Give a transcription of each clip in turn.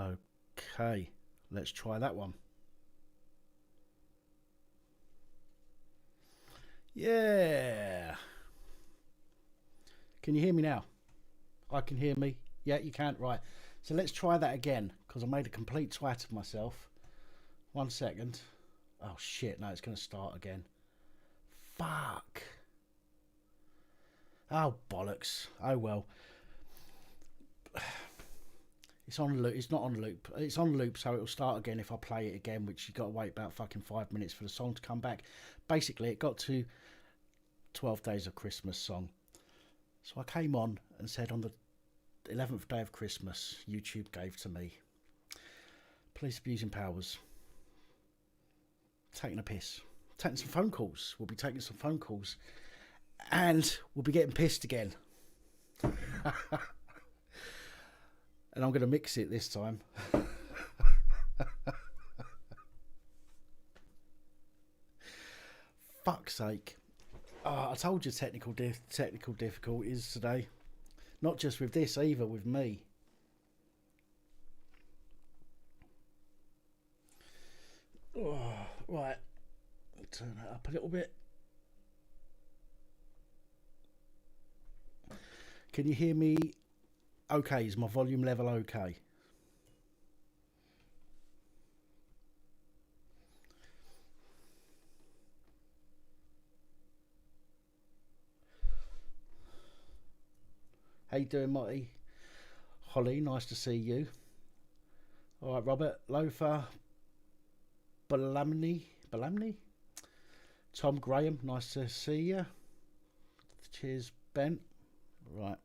Okay, let's try that one. Yeah. Can you hear me now? I can hear me. Yeah, you can. Right. So let's try that again, because I made a complete twat of myself. 1 second. Oh shit, no, it's going to start again. Fuck. Oh, bollocks. Oh well. It's on loop. It's not on loop. It's on loop, so it'll start again if I play it again, which you've got to wait about fucking 5 minutes for the song to come back. Basically, it got to 12 Days of Christmas song. So I came on and said on the 11th day of Christmas, YouTube gave to me police abusing powers. Taking a piss. Taking some phone calls. We'll be taking some phone calls. And we'll be getting pissed again. And I'm going to mix it this time. Fuck's sake. Oh, I told you technical difficulties today. Not just with this either, with me. Oh, right. Turn that up a little bit. Can you hear me okay? Is my volume level okay? How you doing, Marty? Holly, nice to see you. All right, Robert, Loafer, Balamni? Tom Graham, nice to see you. Cheers, Ben. Right,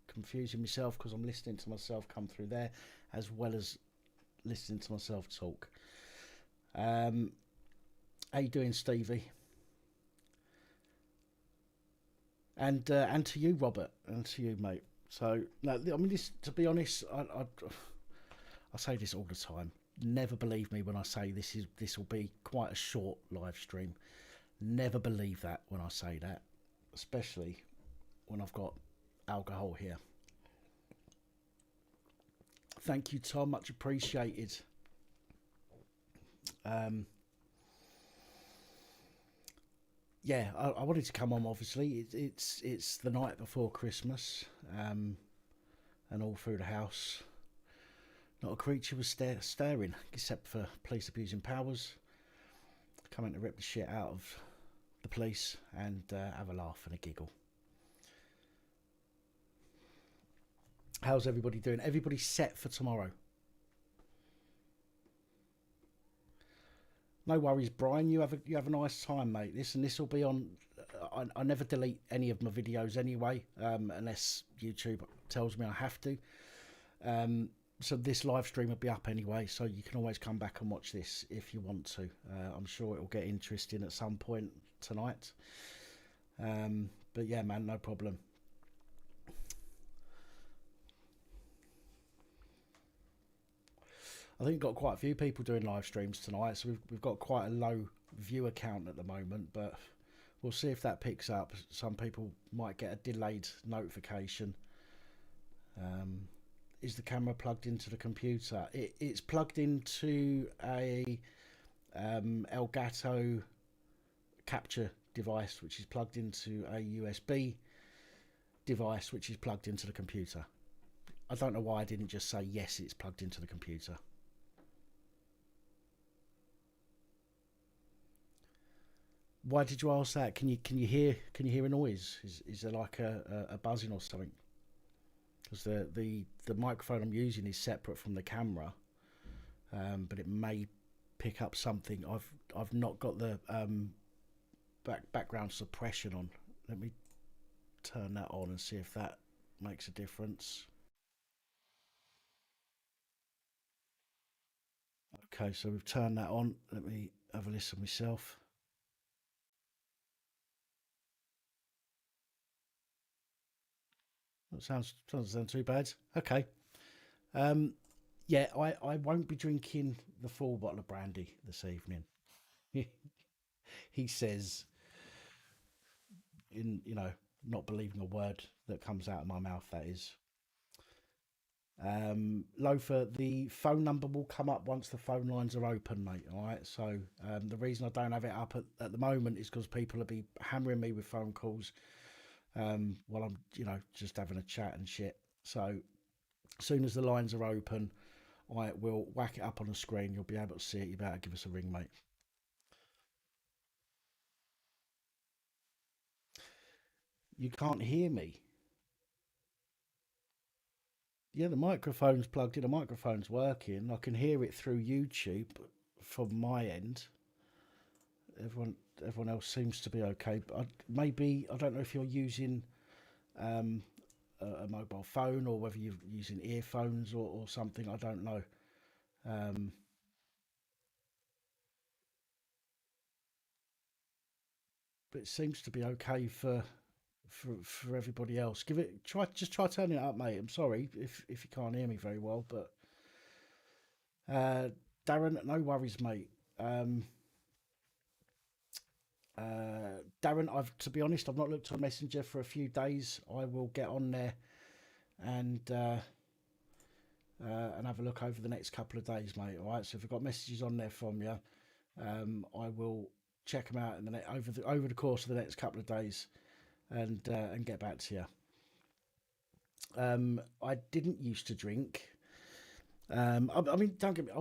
confusing myself because I'm listening to myself come through there as well as listening to myself talk. How you doing, Stevie? And to you, Robert, and to you, mate. So, no, I mean, this, to be honest, I say this all the time. Never believe me when I say this will be quite a short live stream. Never believe that when I say that, especially when I've got alcohol here. Thank you, Tom. Much appreciated. Yeah, I wanted to come on. Obviously, it's the night before Christmas, and all through the house, not a creature was staring, except for police abusing powers coming to rip the shit out of the police and have a laugh and a giggle. How's everybody doing? Everybody set for tomorrow? No worries, Brian. You have a nice time, mate. This will be on. I never delete any of my videos anyway, unless YouTube tells me I have to. So this live stream will be up anyway, so you can always come back and watch this if you want to. I'm sure it will get interesting at some point tonight. But yeah, man, no problem. I think we've got quite a few people doing live streams tonight, so we've got quite a low viewer count at the moment, but we'll see if that picks up. Some people might get a delayed notification. Is the camera plugged into the computer? It's plugged into a Elgato capture device, which is plugged into a USB device, which is plugged into the computer. I don't know why I didn't just say yes, it's plugged into the computer. Why did you ask that? Can you hear a noise? Is there like a buzzing or something? Because the microphone I'm using is separate from the camera, but it may pick up something. I've not got the background suppression on. Let me turn that on and see if that makes a difference. Okay, so we've turned that on. Let me have a listen myself. That doesn't sound too bad. Okay. Yeah, I won't be drinking the full bottle of brandy this evening. He says, in not believing a word that comes out of my mouth. That is. Loafer, the phone number will come up once the phone lines are open, mate. All right. So the reason I don't have it up at the moment is because people will be hammering me with phone calls while I'm, just having a chat and shit. So as soon as the lines are open, I will whack it up on the screen. You'll be able to see it. You better give us a ring, mate. You can't hear me. Yeah, the microphone's plugged in. The microphone's working. I can hear it through YouTube from my end. Everyone, everyone else seems to be okay. But maybe I don't know if you're using um, a mobile phone or whether you're using earphones or something. I don't know. Um, but it seems to be okay for everybody else. Give it try turning it up, mate. I'm sorry if you can't hear me very well, but uh, Darren, no worries, mate. Um, Darren, I've to be honest, I've not looked on Messenger for a few days. I will get on there and and have a look over the next couple of days, mate. All right. So if I've got messages on there from you, I will check them out in over the course of the next couple of days and get back to you. I didn't used to drink. I mean, don't get me.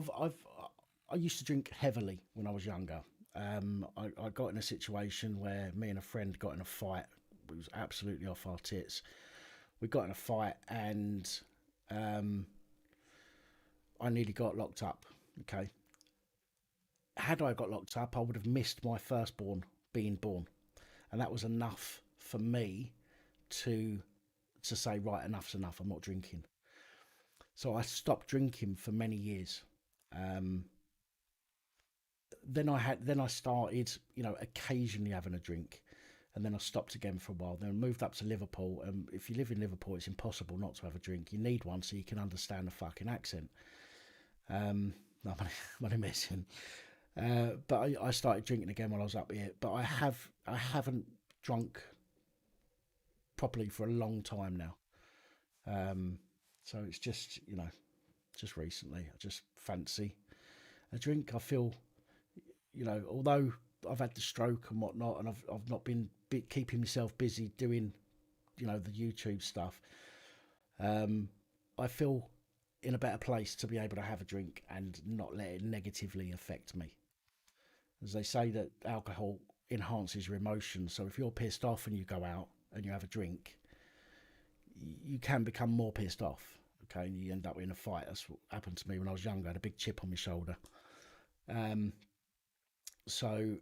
I used to drink heavily when I was younger. I got in a situation where me and a friend got in a fight. It was absolutely off our tits. We got in a fight and um, I nearly got locked up. Okay, had I got locked up, I would have missed my firstborn being born, and that was enough for me to say right, enough's enough. I'm not drinking. So I stopped drinking for many years. Um, then I started, occasionally having a drink, and then I stopped again for a while. Then I moved up to Liverpool, and if you live in Liverpool, it's impossible not to have a drink. You need one so you can understand the fucking accent. No, I'm only messing. But I started drinking again when I was up here. But I haven't drunk properly for a long time now. Um, so it's just just recently I just fancy a drink. I feel although I've had the stroke and whatnot, and I've not been keeping myself busy doing the YouTube stuff. Um, I feel in a better place to be able to have a drink and not let it negatively affect me. As they say that alcohol enhances your emotions, so if you're pissed off and you go out and you have a drink, you can become more pissed off. Okay, and you end up in a fight. That's what happened to me when I was younger. I had a big chip on my shoulder. Um, so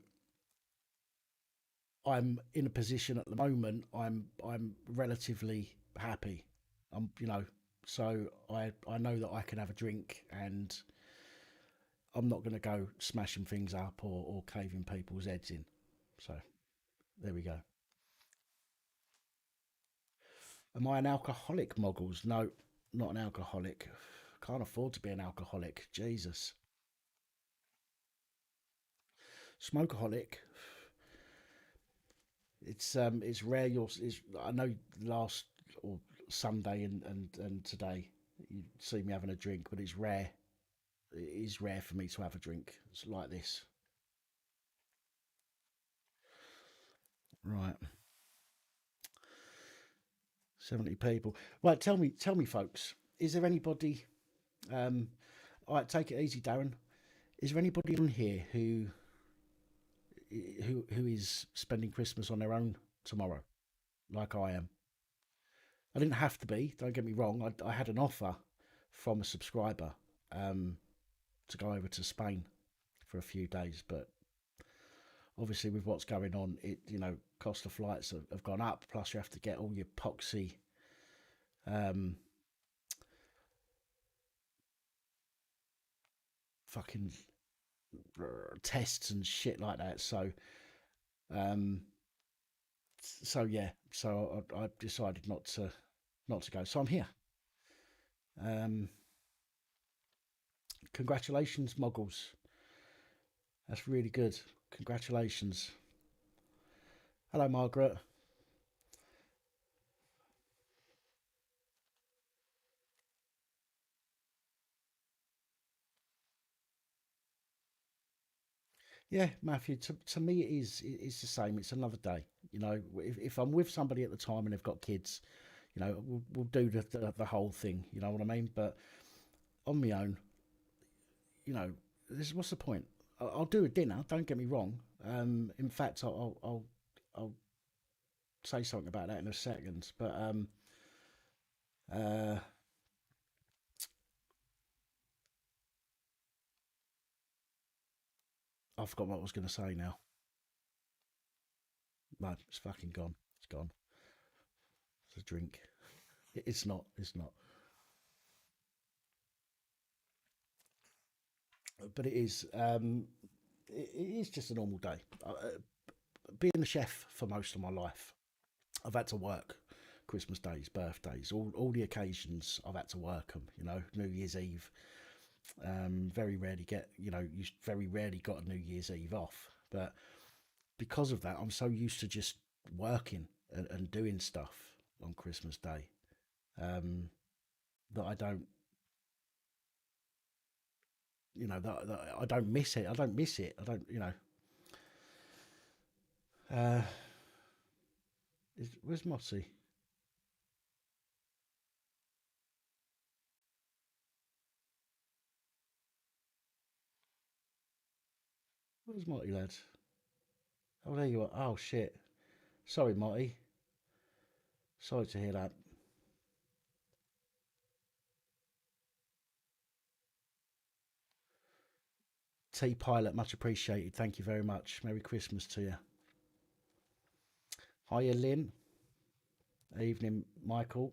I'm in a position at the moment. I'm relatively happy. So I know that I can have a drink and I'm not going to go smashing things up or caving people's heads in. So there we go. Am I an alcoholic, Moggles? No, not an alcoholic. Can't afford to be an alcoholic. Jesus. Smokeaholic. It's rare. I know last or Sunday and today you see me having a drink, but it's rare. It is rare for me to have a drink. It's like this. Right, 70 people. Right, tell me, folks. Is there anybody? Um, all right, take it easy, Darren. Is there anybody on here who is spending Christmas on their own tomorrow, like I am? I didn't have to be. Don't get me wrong. I had an offer from a subscriber um, to go over to Spain for a few days, but obviously with what's going on, cost of flights have gone up. Plus, you have to get all your poxy um, fucking tests and shit like that. Um, so I decided not to go. So I'm here. Um, Congratulations, Moggles. That's really good. Congratulations. Hello, Margaret. Yeah, Matthew. To me, it's the same. It's another day. You know, if I'm with somebody at the time and they've got kids, you know, we'll do the whole thing. You know what I mean? But on my own, you know, what's the point? I'll do a dinner. Don't get me wrong. In fact, I'll say something about that in a second. But uh, I forgot what I was going to say now. No, it's fucking gone. It's gone. It's a drink. It's not. It's not. But it is. It is just a normal day. Being a chef for most of my life, I've had to work. Christmas days, birthdays, all the occasions I've had to work them. You know, New Year's Eve. Very rarely get. You know, you very rarely got a New Year's Eve off. But because of that, I'm so used to just working and doing stuff on Christmas Day um, that I don't, that I don't miss it. I don't miss it. I don't, Uh, where's Mossy? Where's Marty, lads? Oh, there you are. Oh, shit. Sorry, Marty. Sorry to hear that. T Pilot, much appreciated. Thank you very much. Merry Christmas to you. Hiya, Lynn. Evening, Michael.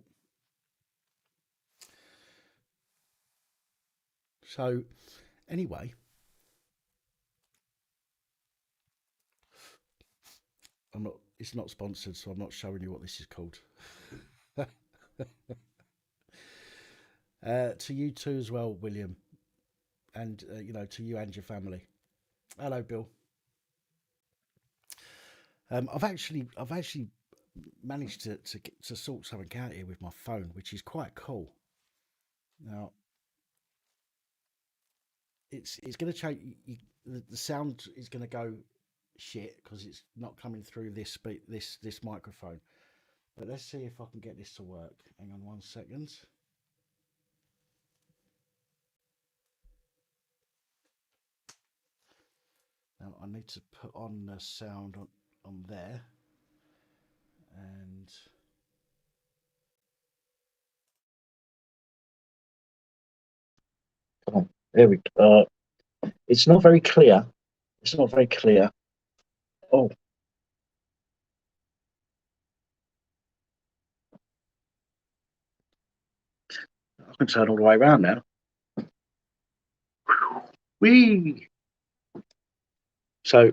So, anyway, I'm not. It's not sponsored, so I'm not showing you what this is called. To you too as well, William, and to you and your family. Hello, Bill. I've actually managed to sort something out here with my phone, which is quite cool. Now, it's going to change. The sound is going to go shit because it's not coming through this microphone. But let's see if I can get this to work. Hang on 1 second. Now I need to put on the sound on there, and oh, there we go. It's not very clear. It's not very clear. Oh, I can turn all the way around now. Whee! So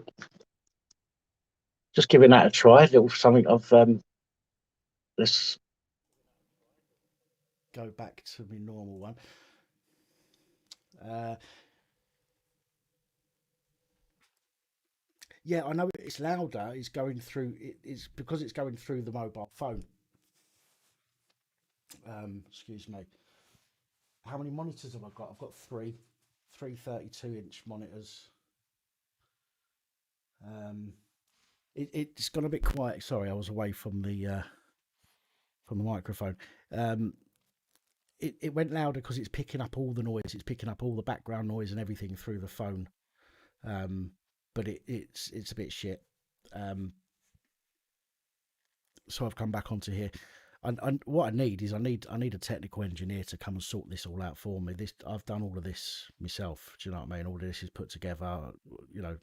just giving that a try. A little something of let's go back to my normal one. Uh, yeah, I know it's louder. It's going through. It's because it's going through the mobile phone. Excuse me. How many monitors have I got? I've got three 32-inch monitors. Um, it's gone a bit quiet. Sorry, I was away from the microphone. Um, it went louder because it's picking up all the noise. It's picking up all the background noise and everything through the phone. Um, but it's a bit shit. Um, so I've come back onto here. And what I need is I need a technical engineer to come and sort this all out for me. This I've done all of this myself. Do you know what I mean? All of this is put together. You know,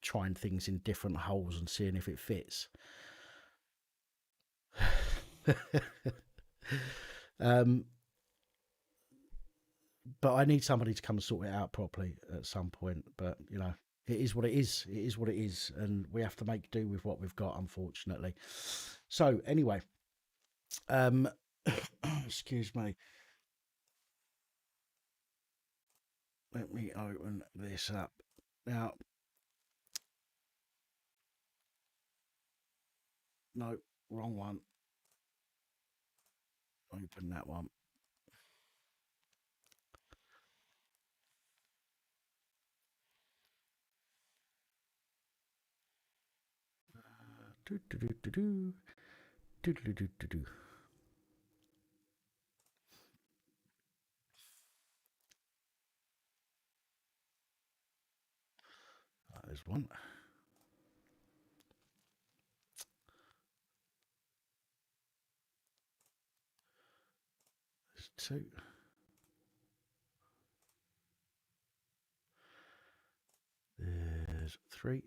trying things in different holes and seeing if it fits. um, but I need somebody to come and sort it out properly at some point. But it is what it is. It is what it is, and we have to make do with what we've got, unfortunately. So anyway, um, excuse me. Let me open this up now. No, wrong one. Open that one. Do, do, do, do, do. Do, do, do, do, do. There's one. There's two. There's three.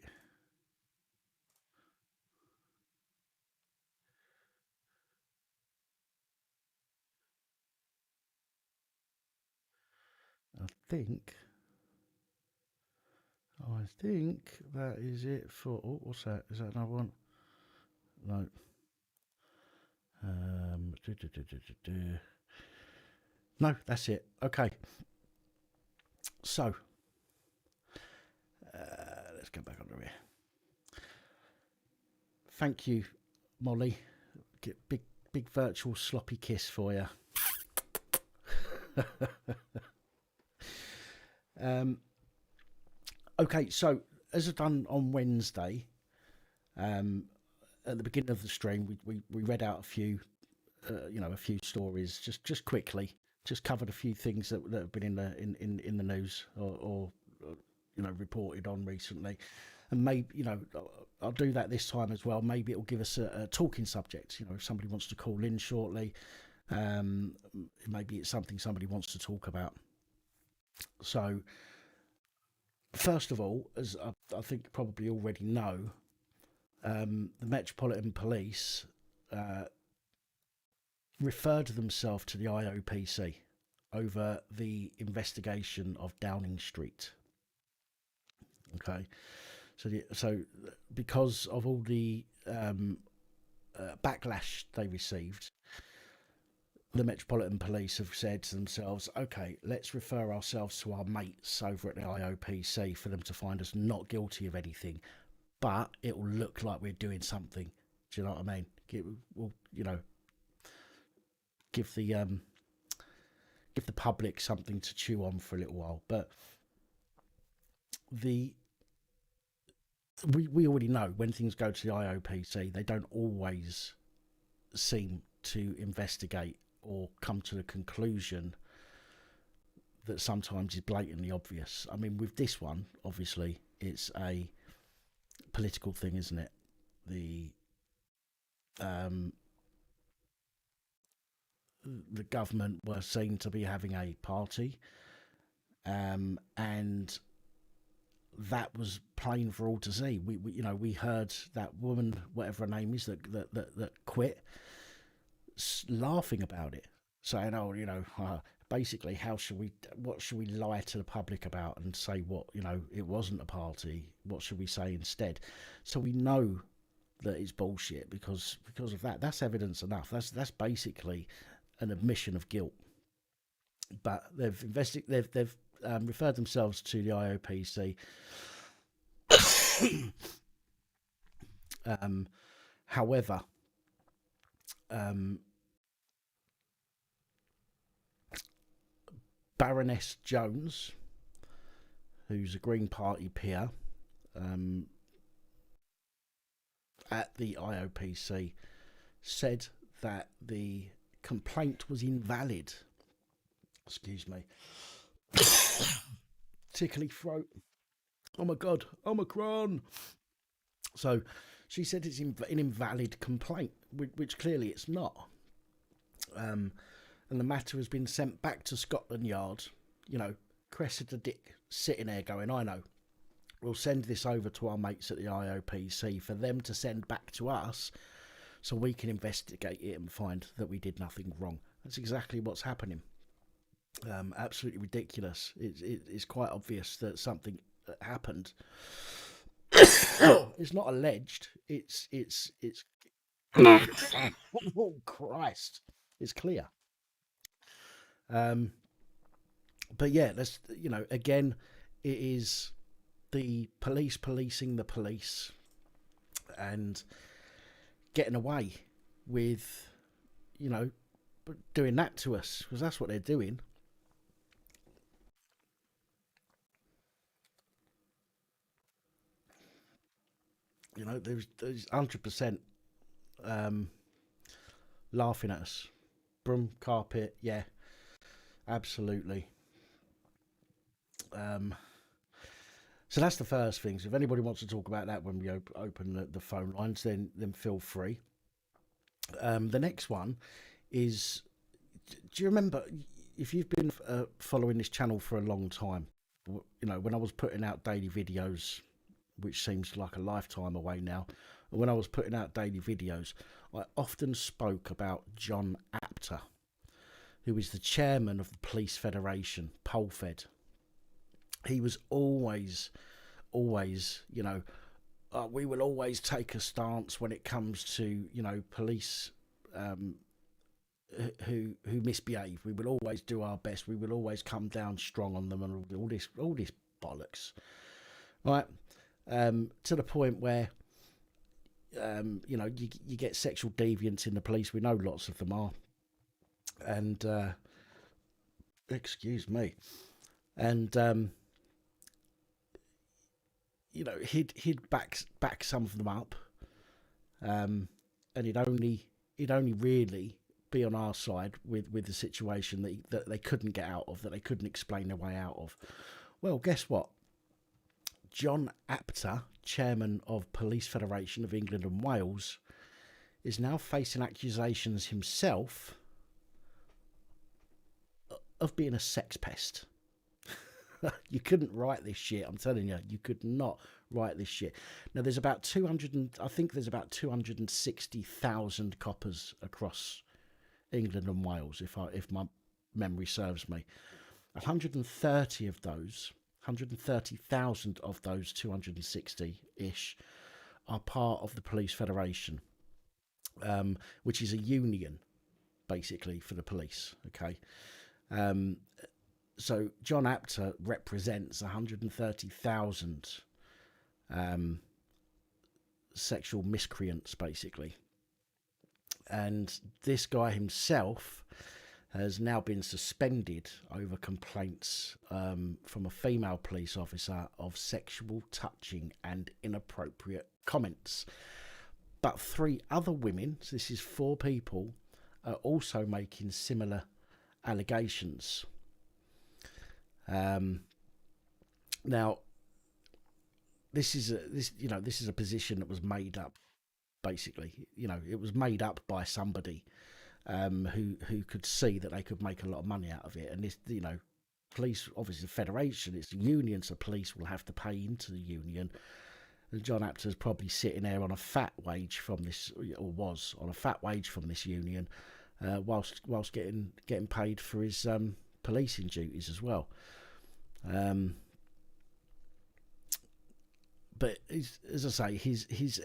I think that is it for. Oh, what's that? Is that another one? No. No, that's it. Okay. So, let's go back under here. Thank you, Molly. Get big virtual sloppy kiss for you. Okay, so as I've done on Wednesday, at the beginning of the stream, we read out a few, a few stories just quickly, just covered a few things that have been in the news or reported on recently, and maybe I'll do that this time as well. Maybe it'll give us a talking subject. If somebody wants to call in shortly, maybe it's something somebody wants to talk about. So, first of all, as I think you probably already know, the Metropolitan Police referred themselves to the IOPC over the investigation of Downing Street. Okay, so because of all the backlash they received, the Metropolitan Police have said to themselves, okay, let's refer ourselves to our mates over at the IOPC for them to find us not guilty of anything, but it will look like we're doing something. Do you know what I mean? We'll, give the public something to chew on for a little while. But we already know when things go to the IOPC, they don't always seem to investigate or come to the conclusion that sometimes is blatantly obvious. I mean, with this one, obviously, it's a political thing, isn't it? The government were seen to be having a party, and that was plain for all to see. We heard that woman, whatever her name is, that quit, laughing about it, saying, "Oh, basically, what should we lie to the public about and say what it wasn't a party? What should we say instead?" So we know that it's bullshit because of that. That's evidence enough. That's basically an admission of guilt. But they've referred themselves to the IOPC. However, Baroness Jones, who's a Green Party peer at the IOPC, said that the complaint was invalid. Excuse me. Tickly throat. Oh my God, Omicron. So she said it's an invalid complaint, which clearly it's not. And the matter has been sent back to Scotland Yard. Cressida Dick sitting there going, I know. We'll send this over to our mates at the IOPC for them to send back to us so we can investigate it and find that we did nothing wrong. That's exactly what's happening. Absolutely ridiculous. It's quite obvious that something happened. It's not alleged. It's oh Christ. It's clear. But yeah, let's again, it is the police policing the police and getting away with doing that to us, because that's what they're doing. You know, there's 100% laughing at us. Broom, carpet, yeah, absolutely. So that's the first thing. So if anybody wants to talk about that when we open the phone lines, then feel free. The next one is, do you remember, if you've been following this channel for a long time, you know, when I was putting out daily videos, which seems like a lifetime away now, when I was putting out daily videos, I often spoke about John Apter, who is the chairman of the Police Federation, Polfed. He was always, you know, we will always take a stance when it comes to, you know, police who misbehave. We will always do our best. We will always come down strong on them, and all this bollocks, right? To the point where, you know, you get sexual deviants in the police. We know lots of them are, and excuse me, and you know, he'd back some of them up, and he'd only really be on our side with the situation that they couldn't get out of, that they couldn't explain their way out of. Well, guess what? John Apter, chairman of Police Federation of England and Wales, is now facing accusations himself of being a sex pest. You couldn't write this shit. I'm telling you, you could not write this shit. Now, there's about 260,000 coppers across England and Wales, if my memory serves me. 130,000 of those 260-ish are part of the Police Federation, which is a union, basically, for the police. Okay. So John Apter represents 130,000 sexual miscreants, basically. And this guy himself has now been suspended over complaints from a female police officer of sexual touching and inappropriate comments. But 3 other women, so this is 4 people, are also making similar allegations. Now, this is a position that was made up. Basically, you know, it was made up by somebody who could see that they could make a lot of money out of it. And this, you know, police, obviously, the federation, it's a union, so police will have to pay into the union. And John Apter's probably sitting there on a fat wage from this, or was on a fat wage from this union, whilst getting paid for his policing duties as well. But as I say, he's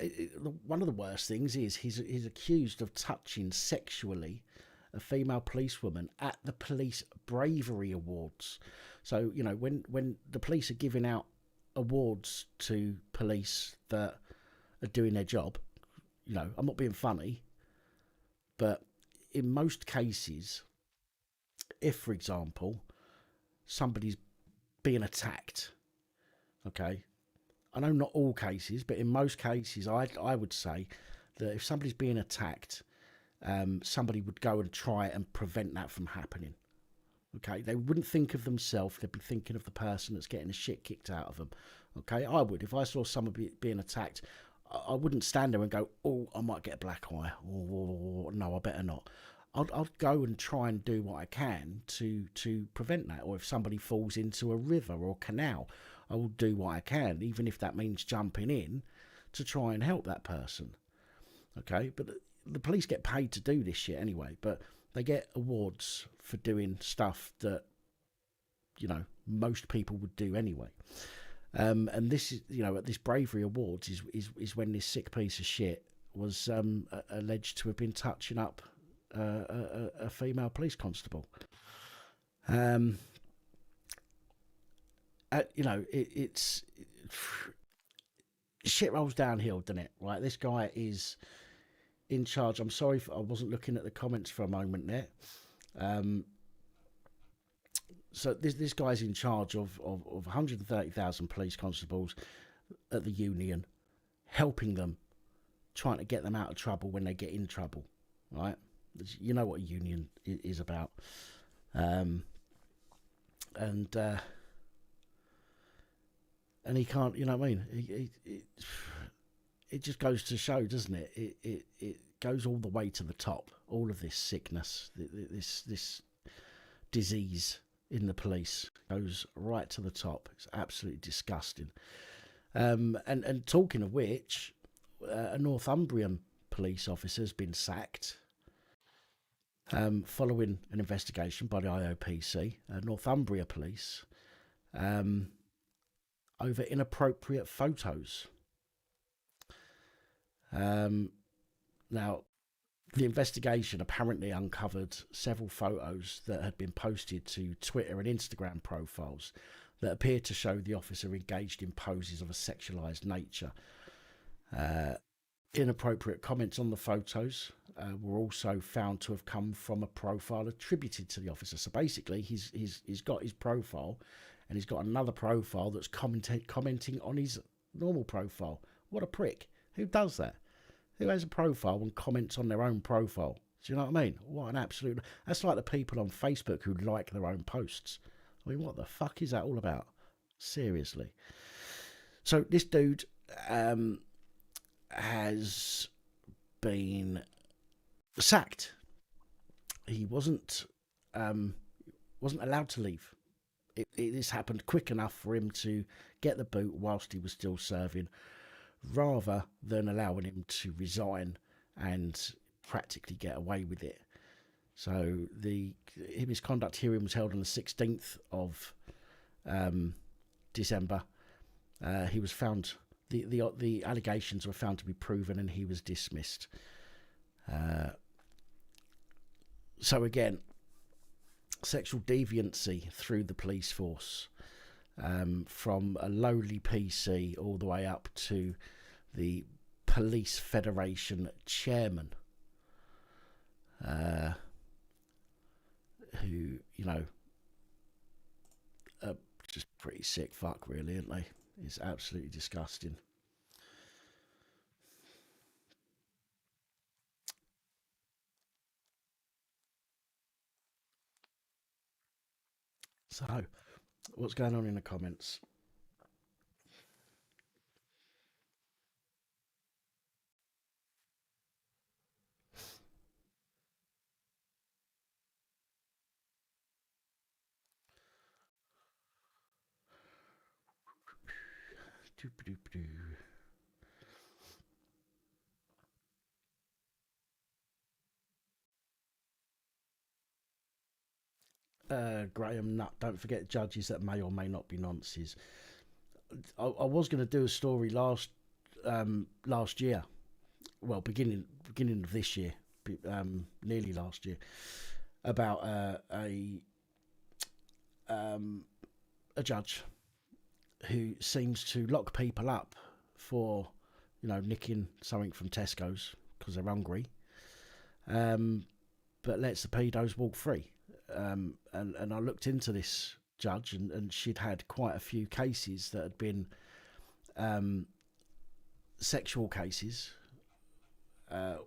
one of the worst things is he's accused of touching sexually a female policewoman at the Police Bravery Awards. So, you know, when the police are giving out awards to police that are doing their job, you know, I'm not being funny, but in most cases, if, for example, somebody's being attacked, okay, I know not all cases, but in most cases, I would say that if somebody's being attacked, somebody would go and try and prevent that from happening. Okay, they wouldn't think of themselves; they'd be thinking of the person that's getting the shit kicked out of them. Okay, I would. If I saw somebody being attacked, I wouldn't stand there and go, "Oh, I might get a black eye," or "No, I better not." I'll go and try and do what I can to prevent that. Or if somebody falls into a river or canal, I will do what I can, even if that means jumping in to try and help that person. Okay, but the police get paid to do this shit anyway, but they get awards for doing stuff that, you know, most people would do anyway. And this is, you know, at this Bravery Awards is when this sick piece of shit was alleged to have been touching up a female police constable. You know, it's shit rolls downhill, doesn't it? Right, this guy is in charge. I'm sorry I wasn't looking at the comments for a moment there. So this guy's in charge of 130,000 police constables at the union. helping them, trying to get them out of trouble when they get in trouble, right? You know what a union is about. And he can't, you know what I mean? It just goes to show, doesn't it? It goes all the way to the top. All of this sickness, this disease in the police goes right to the top. It's absolutely disgusting. And talking of which, a Northumbrian police officer has been sacked following an investigation by the IOPC, Northumbria Police, over inappropriate photos. Now, the investigation apparently uncovered several photos that had been posted to Twitter and Instagram profiles that appeared to show the officer engaged in poses of a sexualised nature. Inappropriate comments on the photos were also found to have come from a profile attributed to the officer. So basically, he's got his profile, and he's got another profile that's commenting on his normal profile. What a prick! Who does that? Who has a profile and comments on their own profile? Do you know what I mean? What an absolute... That's like the people on Facebook who like their own posts. I mean, what the fuck is that all about? Seriously. So this dude has been sacked. He wasn't allowed to leave. This happened quick enough for him to get the boot whilst he was still serving, rather than allowing him to resign and practically get away with it. So his conduct hearing was held on the 16th of December. He was found, the allegations were found to be proven, and he was dismissed. So again, sexual deviancy through the police force, from a lowly PC all the way up to the Police Federation chairman, who, you know, are just pretty sick fuck, really, aren't they? It's absolutely disgusting. So, what's going on in the comments? Graham Nutt, don't forget judges that may or may not be nonces. I was going to do a story last year, well, beginning of this year, nearly last year, about a judge who seems to lock people up for, you know, nicking something from Tesco's because they're hungry, but lets the pedos walk free. And I looked into this judge, and she'd had quite a few cases that had been sexual cases,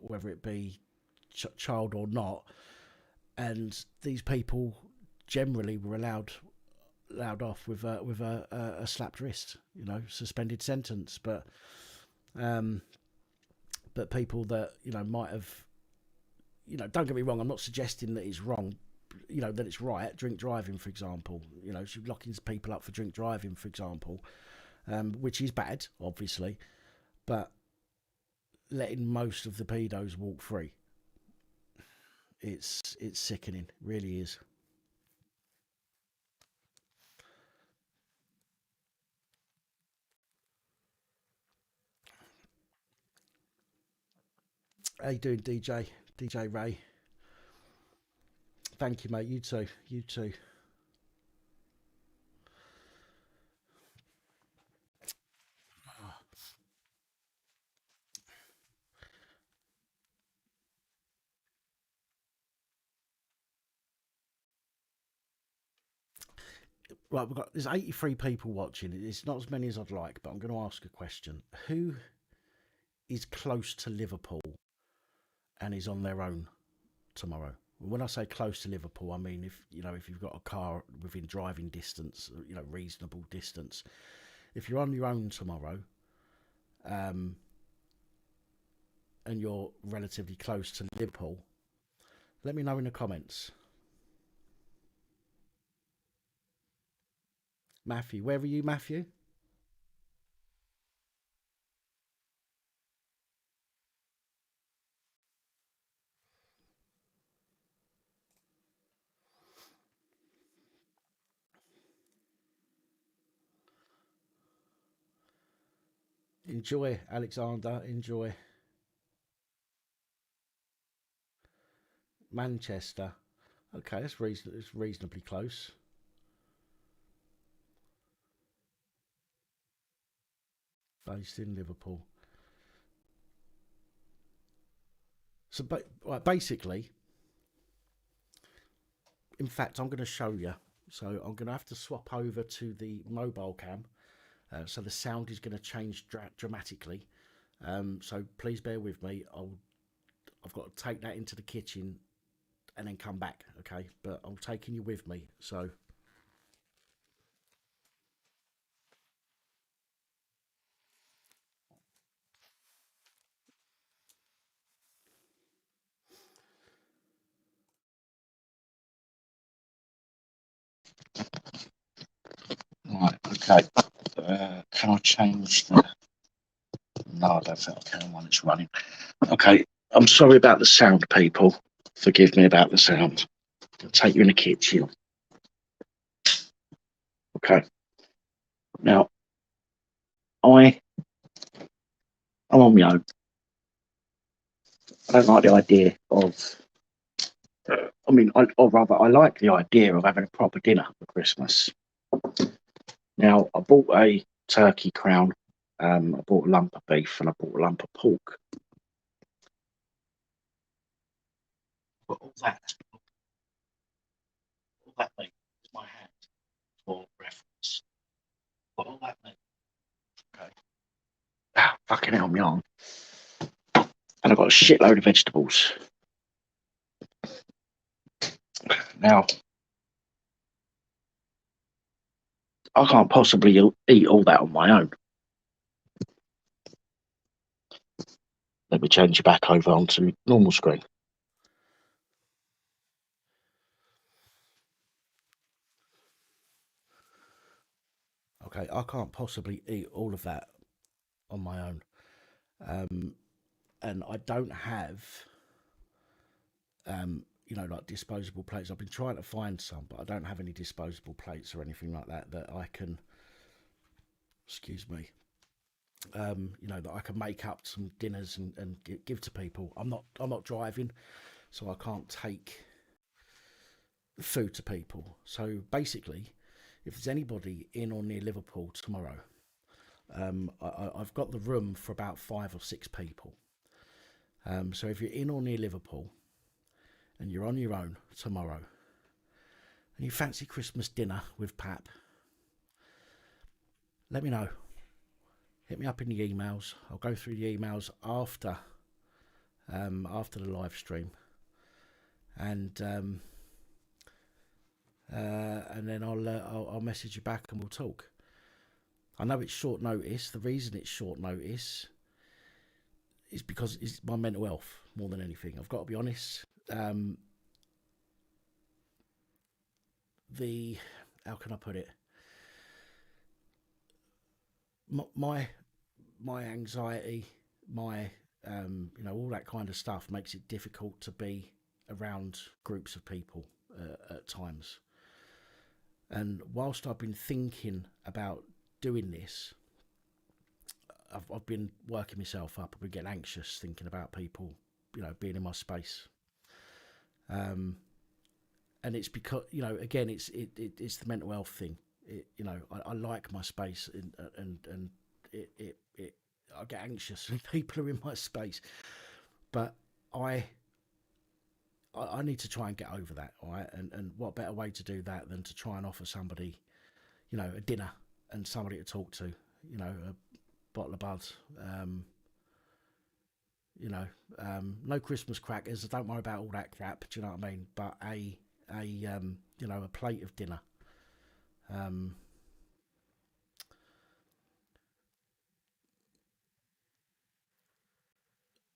whether it be child or not, and these people generally were allowed off with a slapped wrist, you know, suspended sentence. But people that, you know, might have, you know, don't get me wrong, I'm not suggesting that it's wrong, you know, that it's right. Drink driving, for example, you know, she's locking people up for drink driving, for example, which is bad, obviously, but letting most of the pedos walk free, it's sickening, really is. How you doing, DJ Ray? Thank you, mate. You too. You too. Right, there's 83 people watching. It's not as many as I'd like, but I'm going to ask a question. Who is close to Liverpool and is on their own tomorrow. When I say close to Liverpool, I mean if you've got a car within driving distance, reasonable distance. If you're on your own tomorrow, and you're relatively close to Liverpool, let me know in the comments. Matthew, where are you, Matthew? Enjoy, Alexander. Enjoy. Manchester. Okay, it's reasonably close. Based in Liverpool. So, right, basically, in fact, I'm going to show you. So I'm going to have to swap over to the mobile cam. So the sound is going to change dramatically. So please bear with me. I've got to take that into the kitchen and then come back. Okay, but I'm taking you with me. So right, okay. Can I change the? No, I don't think I can when it's running. Okay, I'm sorry about the sound, people. Forgive me about the sound. I'll take you in the kitchen. Okay. Now, I'm on my own. I don't like the idea of. Or rather, I like the idea of having a proper dinner for Christmas. Now, I bought a turkey crown, I bought a lump of beef, and I bought a lump of pork. But all that meat is my hand for reference. But all that meat, okay. Fucking hell, me on. And I've got a shitload of vegetables. Now, I can't possibly eat all that on my own. Let me change you back over onto normal screen. Okay, I can't possibly eat all of that on my own. And I don't have, like disposable plates. I've been trying to find some, but I don't have any disposable plates or anything like that that I can, excuse me, that I can make up some dinners and give to people. I'm not driving, so I can't take food to people. So basically, if there's anybody in or near Liverpool tomorrow, I've got the room for about 5 or 6 people. So if you're in or near Liverpool and you're on your own tomorrow and you fancy Christmas dinner with Pap, let me know. Hit me up in the emails. I'll go through the emails after the live stream, and then I'll message you back and we'll talk. I know it's short notice. The reason it's short notice is because it's my mental health more than anything. I've got to be honest. How can I put it? My anxiety, my all that kind of stuff makes it difficult to be around groups of people at times. And whilst I've been thinking about doing this, I've been working myself up. I've been getting anxious thinking about people, being in my space. And it's because again, it's the mental health thing. I like my space, and I get anxious when people are in my space, but I need to try and get over that, all right? And what better way to do that than to try and offer somebody, a dinner and somebody to talk to, a bottle of bud, you know, no Christmas crackers. Don't worry about all that crap. Do you know what I mean? But you know, a plate of dinner. Um,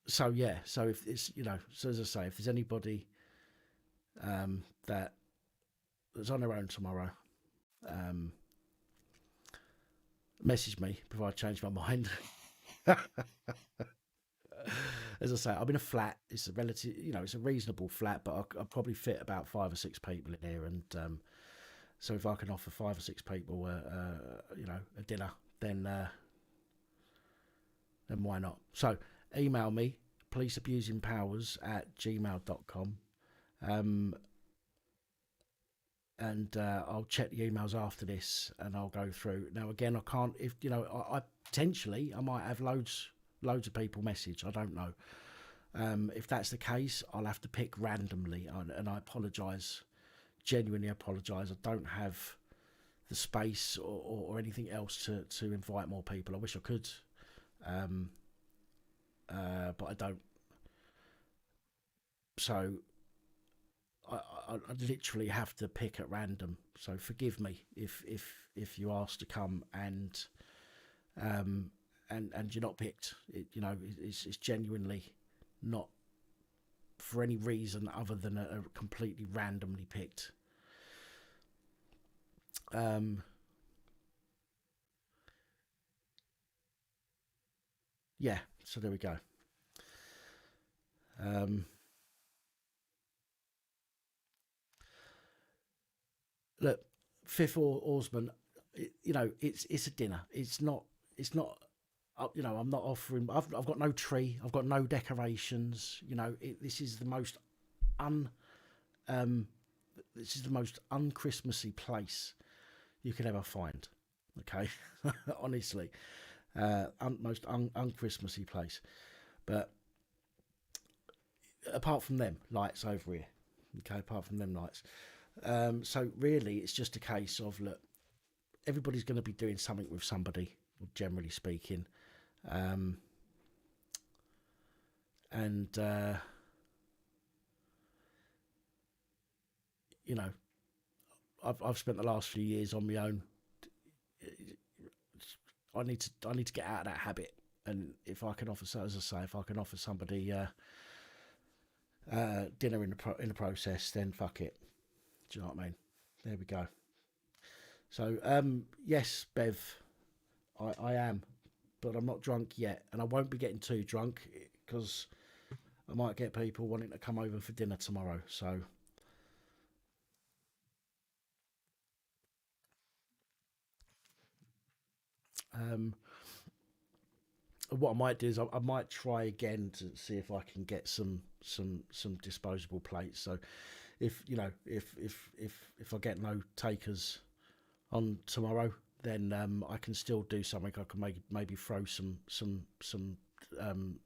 so yeah, so if it's, you know, so as I say, if there's anybody that that's on their own tomorrow, um, message me before I change my mind. As I say, I'm in a flat. It's a relative, you know, it's a reasonable flat, but I'll probably fit about 5 or 6 people in here, and so if I can offer 5 or 6 people, you know, a dinner, then why not? So email me, policeabusingpowers@gmail.com, um, and I'll check the emails after this, and I'll go through. Now again, I can't. If you know, I potentially I might have loads of people message. I don't know. If that's the case, I'll have to pick randomly, and I apologise, genuinely apologise. I don't have the space or anything else to invite more people. I wish I could, um, but I don't. So I literally have to pick at random. So forgive me if you ask to come um, and you're not picked. You know, it's genuinely not for any reason other than a completely randomly picked. Um, yeah, so there we go. Um, Look, fifth oarsman, you know, it's a dinner. It's not. You know, I'm not offering. I've got no tree. I've got no decorations. You know, this is the most un um, this is the most unchristmassy place you could ever find. Okay, honestly, most unchristmassy place. But apart from them lights over here, okay, apart from them lights, so really it's just a case of, look, everybody's going to be doing something with somebody, generally speaking, um, and you know, I've spent the last few years on my own. I need to get out of that habit, and if I can offer, so as I say, if I can offer somebody dinner in the process, then fuck it. Do you know what I mean? There we go. So yes, Bev, I am, but I'm not drunk yet, and I won't be getting too drunk because I might get people wanting to come over for dinner tomorrow. So um, what I might do is I might try again to see if I can get some disposable plates. So if you know if I get no takers on tomorrow, then I can still do something. I can maybe throw um,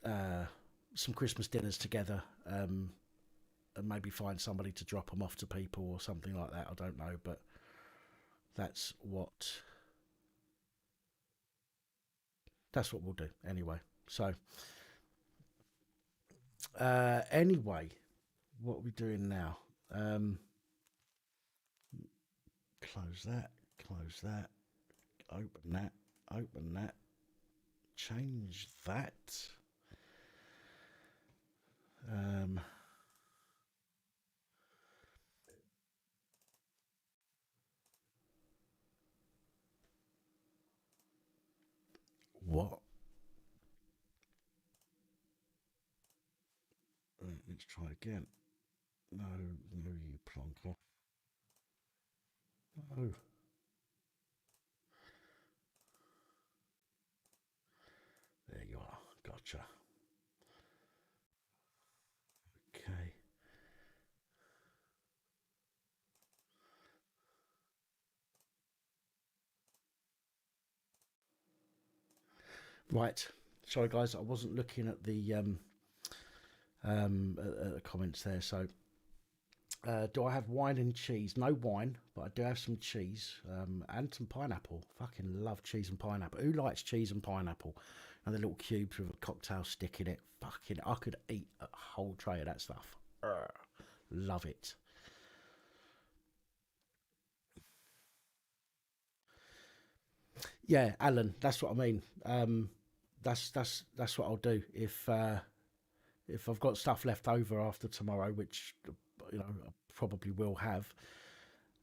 uh, some Christmas dinners together, and maybe find somebody to drop them off to people or something like that. I don't know, but that's what that's what we'll do anyway. So anyway, what are we doing now? Um, close that. Close that. Open that. Open that. Change that. Um, what? Let's try again. No, no, you plonker. No. There you are. Gotcha. Okay. Right. Sorry, guys. I wasn't looking at the comments there. So, do I have wine and cheese? No wine, but I do have some cheese and some pineapple. Fucking love cheese and pineapple. Who likes cheese and pineapple? and the little cubes with a cocktail stick in it. Fucking, I could eat a whole tray of that stuff. Love it. Yeah, Alan, that's what I mean. That's what I'll do if I've got stuff left over after tomorrow, which I probably will have.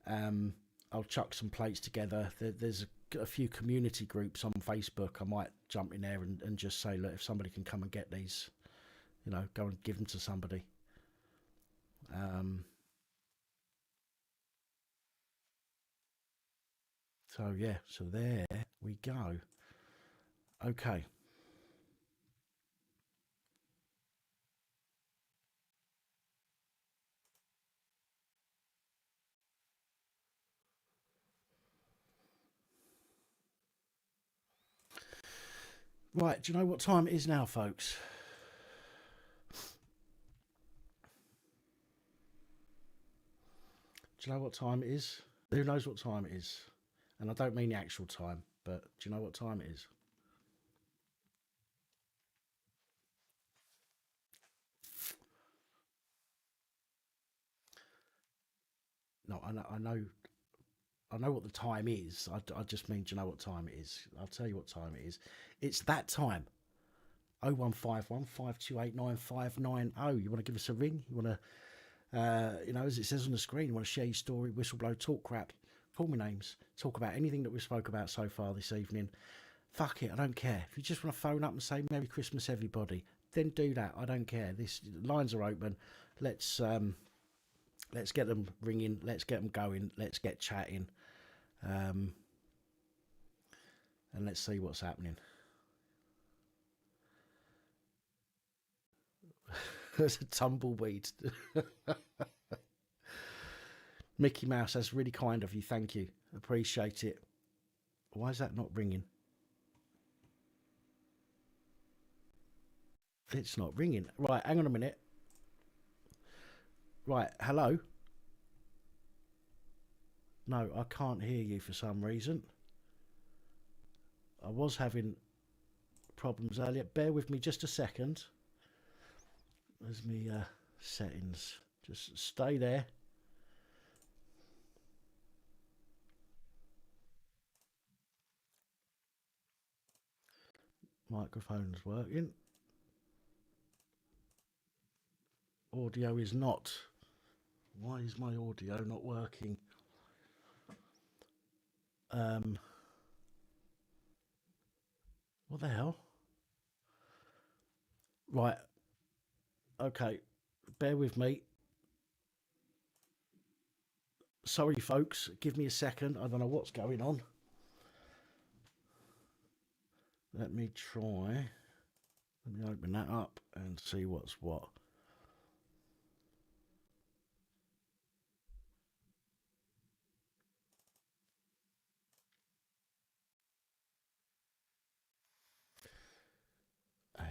Um, I'll chuck some plates together. There's a few community groups on Facebook. I might jump in there and just say, look, if somebody can come and get these, go and give them to somebody. Um, so yeah, so there we go. Okay, right. Do you know what time it is now, folks? Do you know what time it is? Who knows what time it is? And I don't mean the actual time, but do you know what time it is? No, I know what the time is. I just mean, do you know what time it is? I'll tell you what time it is. It's that time. 0151 You want to give us a ring? You want to, as it says on the screen, you want to share your story, whistleblow, talk crap, call me names, talk about anything that we spoke about so far this evening. Fuck it, I don't care. If you just want to phone up and say Merry Christmas, everybody, then do that. I don't care. This lines are open. Let's um, let's get them ringing. Let's get them going. Let's get chatting. Um, and let's see what's happening. There's a tumbleweed. Mickey Mouse, that's really kind of you. Thank you. Appreciate it. Why is that not ringing? It's not ringing. Right, hang on a minute. Right, hello? No, I can't hear you for some reason. I was having problems earlier. Bear with me just a second. There's me settings. Just stay there. Microphone's working. Audio is not. Why is my audio not working? Um, what the hell? Right, okay. Bear with me. Sorry, folks. Give me a second. I don't know what's going on. Let me try. Let me open that up and see what's what. A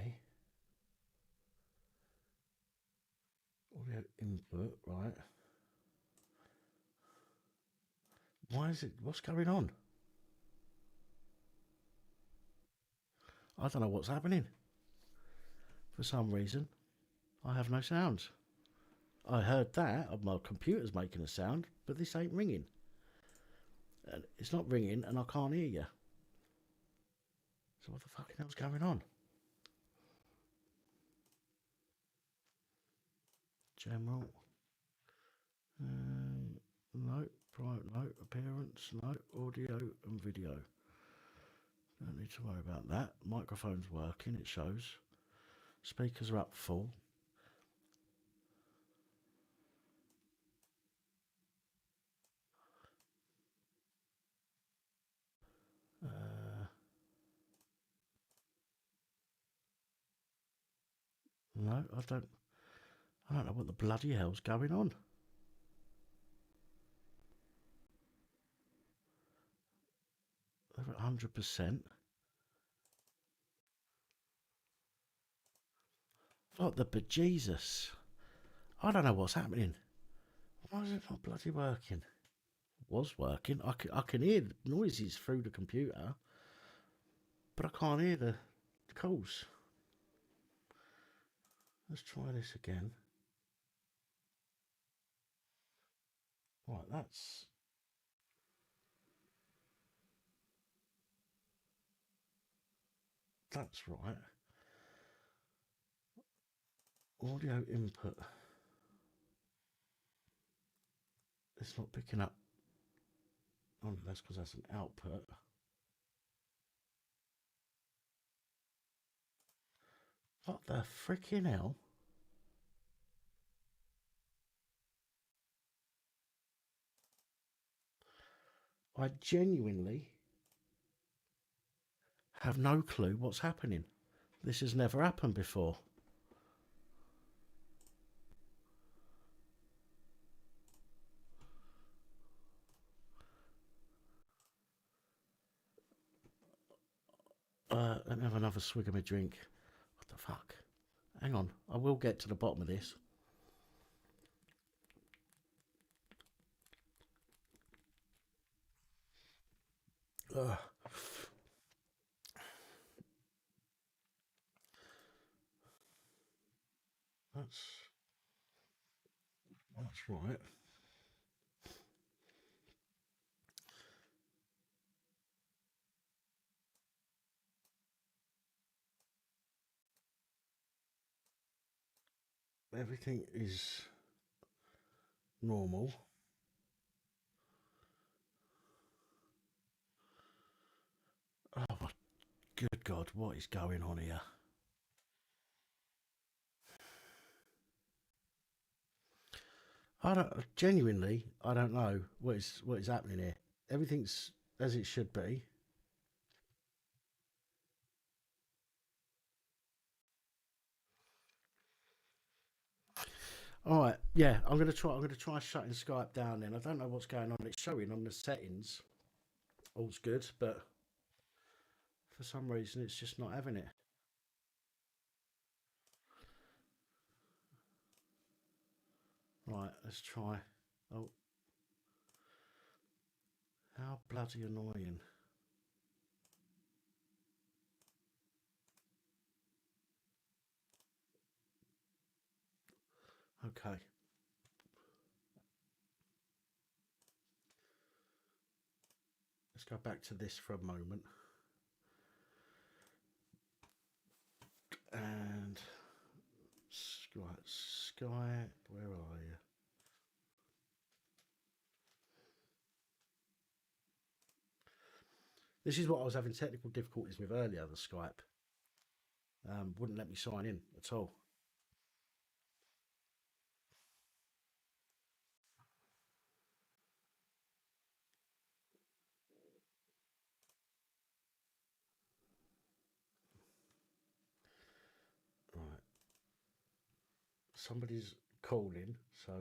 audio input, right? Why is it? What's going on? I don't know what's happening. For some reason, I have no sounds. I heard that my computer's making a sound, but this ain't ringing. And it's not ringing, and I can't hear you. So what the fucking hell's going on? General. No. Private. No. Appearance. No. Audio and video. Don't need to worry about that. Microphone's working. It shows. Speakers are up full. No, I don't. I don't know what the bloody hell's going on. 100%. What the bejesus? I don't know what's happening. Why is it not bloody working? Was working. I can hear the noises through the computer, but I can't hear the Of course. Let's try this again. Right, that's right. Audio input. It's not picking up. Oh, that's because that's an output. What the freaking hell? I genuinely have no clue what's happening. This has never happened before. Let me have another swig of my drink. What the fuck? Hang on, I will get to the bottom of this. Ugh. That's right. Everything is normal. Oh, good God, what is going on here? I don't know what is happening here. Everything's as it should be. All right, yeah, I'm gonna try. I'm gonna try shutting Skype down. Then I don't know what's going on. It's showing on the settings, all's good, but for some reason it's just not having it. Right, let's try. Oh, how bloody annoying. Okay. Let's go back to this for a moment. And Skype, where are you? This is what I was having technical difficulties with earlier, the Skype. Wouldn't let me sign in at all. Right. Somebody's calling, so.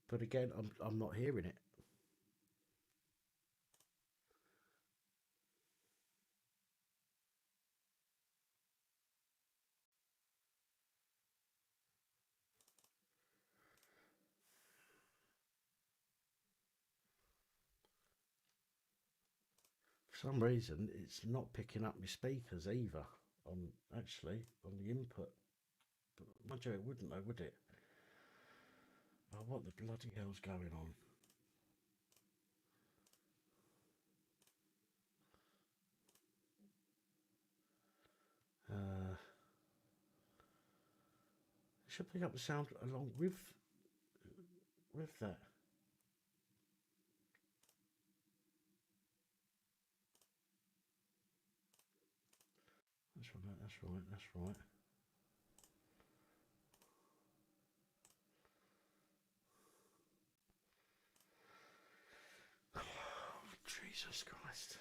But again, I'm not hearing it. For some reason, it's not picking up my speakers either. On on the input. But mind you, it wouldn't though, would it? Oh, what the bloody hell's going on? It should pick up the sound along with that. That's right. That's right. That's right. Oh, Jesus Christ.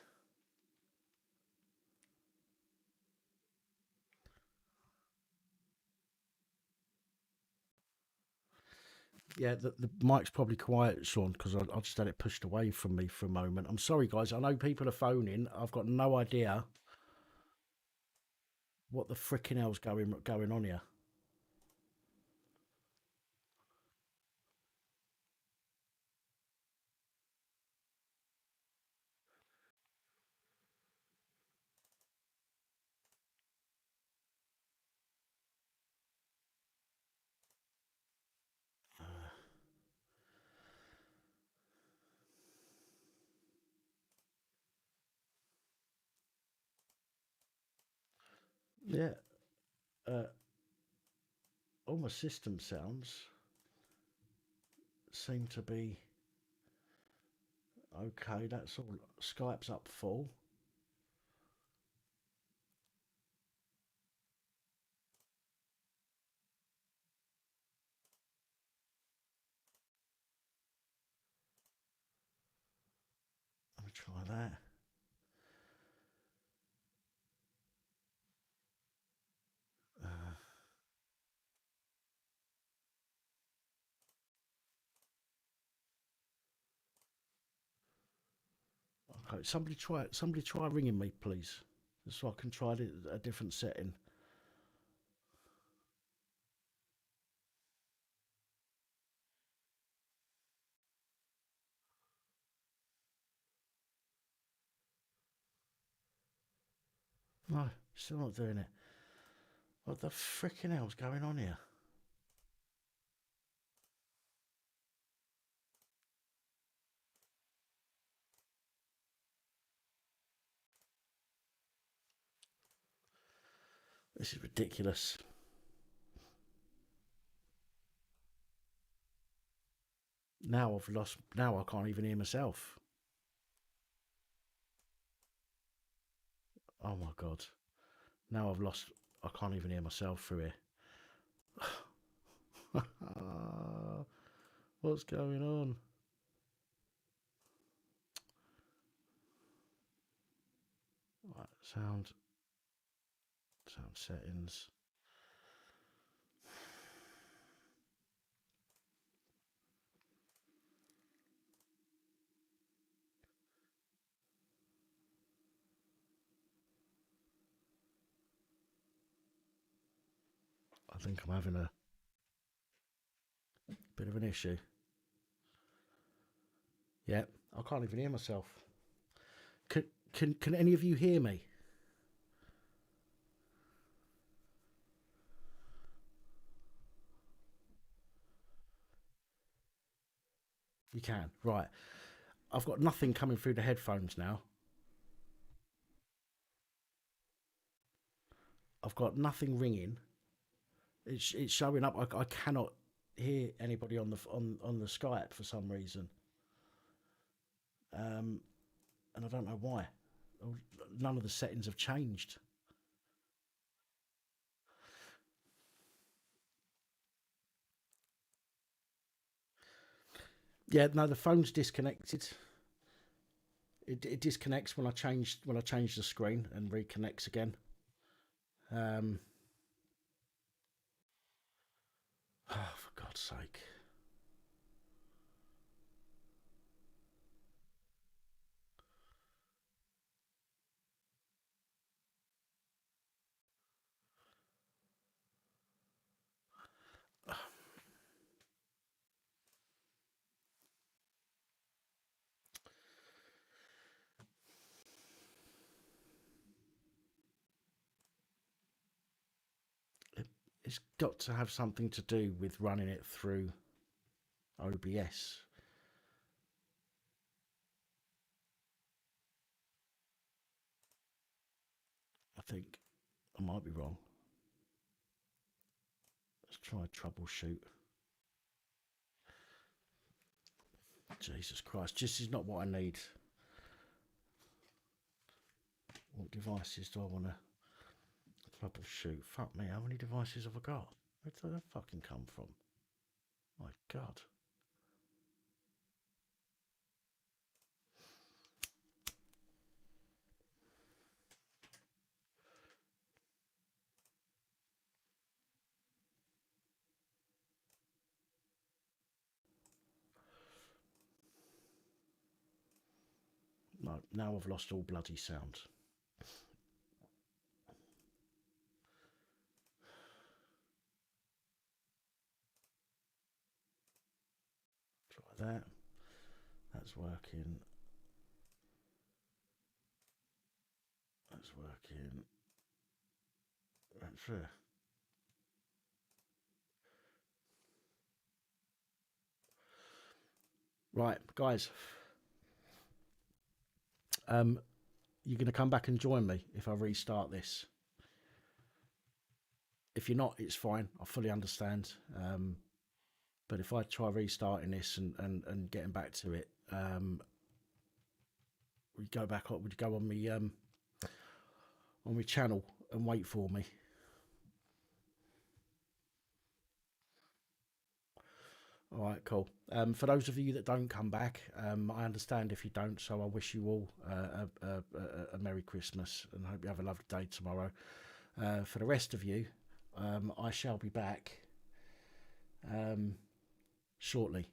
Yeah, the mic's probably quiet, Sean, because I just had it pushed away from me for a moment. I'm sorry, guys. I know people are phoning. I've got no idea what the fricking hell's going on here. Yeah. All my system sounds seem to be okay. That's all. Skype's up full. Let me try that. Okay, somebody try it. Somebody try ringing me, please, so I can try a different setting. No, still not doing it. What the freaking hell's going on here? This is ridiculous. Now I've lost. Now I can't even hear myself. Oh my god. Now I've lost. I can't even hear myself through here. What's going on? Right, sound settings. I think I'm having a bit of an issue. Yeah, I can't even hear myself. Can any of you hear me? You can. Right. I've got nothing coming through the headphones now. I've got nothing ringing. It's showing up. I cannot hear anybody on the Skype for some reason. And I don't know why. None of the settings have changed. Yeah, no, the phone's disconnected. It disconnects when I change the screen and reconnects again. Um, oh, for God's sake! It's got to have something to do with running it through OBS. I think I might be wrong. Let's try troubleshoot. Jesus Christ, this is not what I need. What devices do I want to troubleshoot? Fuck me, how many devices have I got? Where did that fucking come from? My God. No, now I've lost all bloody sound. Try that. That's working. That's working. That's it. Right, guys. You're going to come back and join me if I restart this. If you're not, it's fine. I fully understand. But if I try restarting this and getting back to it, would go on my channel and wait for me. All right, cool. For those of you that don't come back, I understand if you don't, so I wish you all a Merry Christmas and hope you have a lovely day tomorrow. For the rest of you, I shall be back shortly.